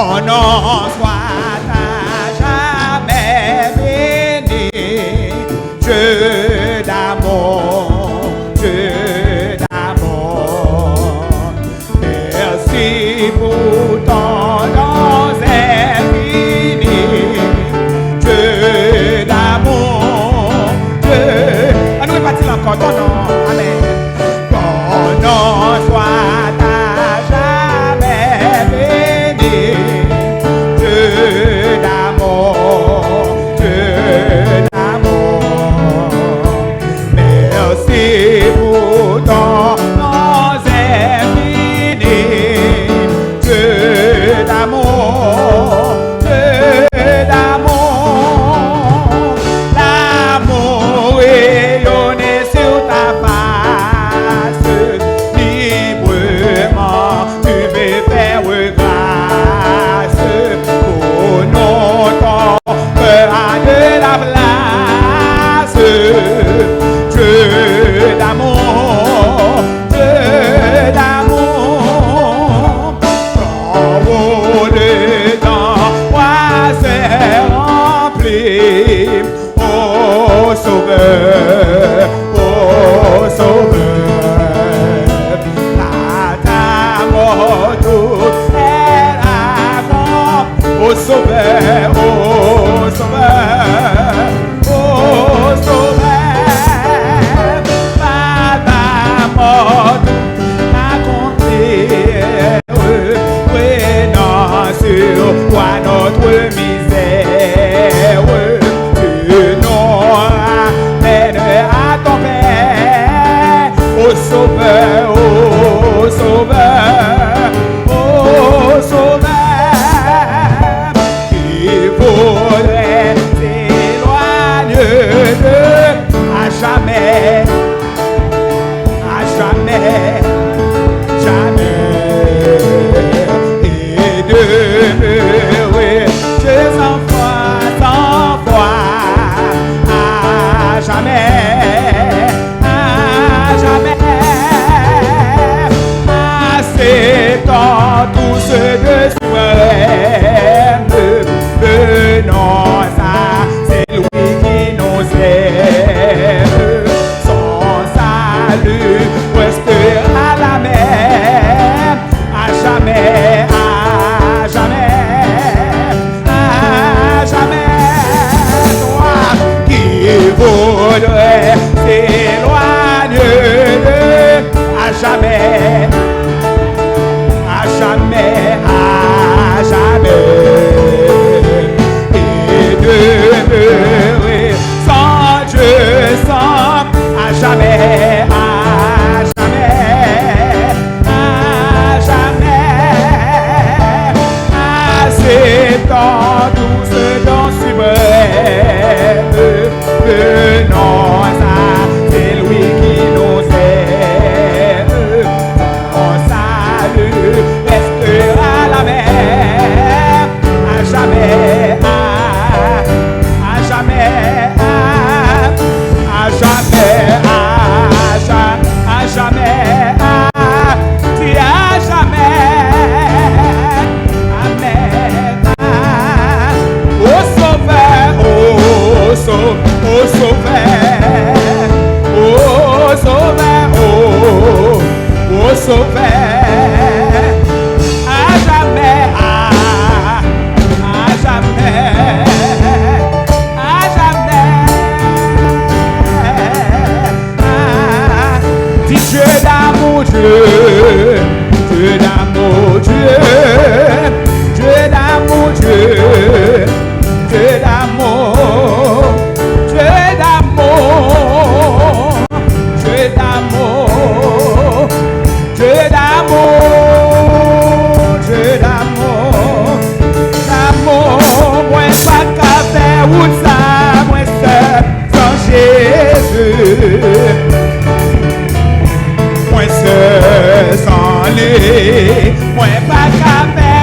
ton nom soit à jamais béni. Dieu d'amour, Dieu d'amour. Merci pour ton nom infini. Dieu d'amour, Dieu. On nous repartit encore ton nom. Amen. Ton nom soit à jamais béni. Dieu d'amour, Dieu d'amour. Merci pour ton nom infini. Dieu d'amour, Dieu d'amour. L'amour rayonne sur ta face. Librement, tu me faire grâce. Pour nous, ton cœur a de la place. Dieu d'amour, Dieu d'amour. Quand le temps va se remplir, ô Sauveur, ô Sauveur, à ta mort tout est avant, ô Sauveur, ô Sauveur, ô Sauveur, par ta mort tout accomplir, prenant sur toi notre misère, tu nous ramènes à ton Père, ô Sauveur, ô Sauveur, ô Sauveur, qui voudrait s'éloigner de à jamais, jamais, et demeurer sans foi, à jamais, assez tant tous de suprême, venons à celui qui nous aime, son salut restera la mer, à jamais, à jamais, à jamais, toi qui voudrais s'éloigner de à jamais, à jamais, à jamais, et demeurer sans Dieu, sans à jamais, à jamais, à jamais, assez tant douce dans suprême, venons à celui qui nous aime, ton salut restera la mer, à jamais, à jamais, à jamais, à jamais, tu à jamais, amen, ô Sauveur, ô Sauveur, ô Sauveur, ô Sauveur, ô Sauveur, à jamais, à jamais, à jamais, dis Dieu d'amour, Dieu, Dieu d'amour, Dieu, Dieu d'amour, Dieu, Dieu d'amour, Dieu d'amour, Dieu d'amour, Dieu d'amour, Dieu d'amour, d'amour, moi pas qu'à faire ou ça, moi seul sans Jésus, moi seul sans lui, moi pas qu'à faire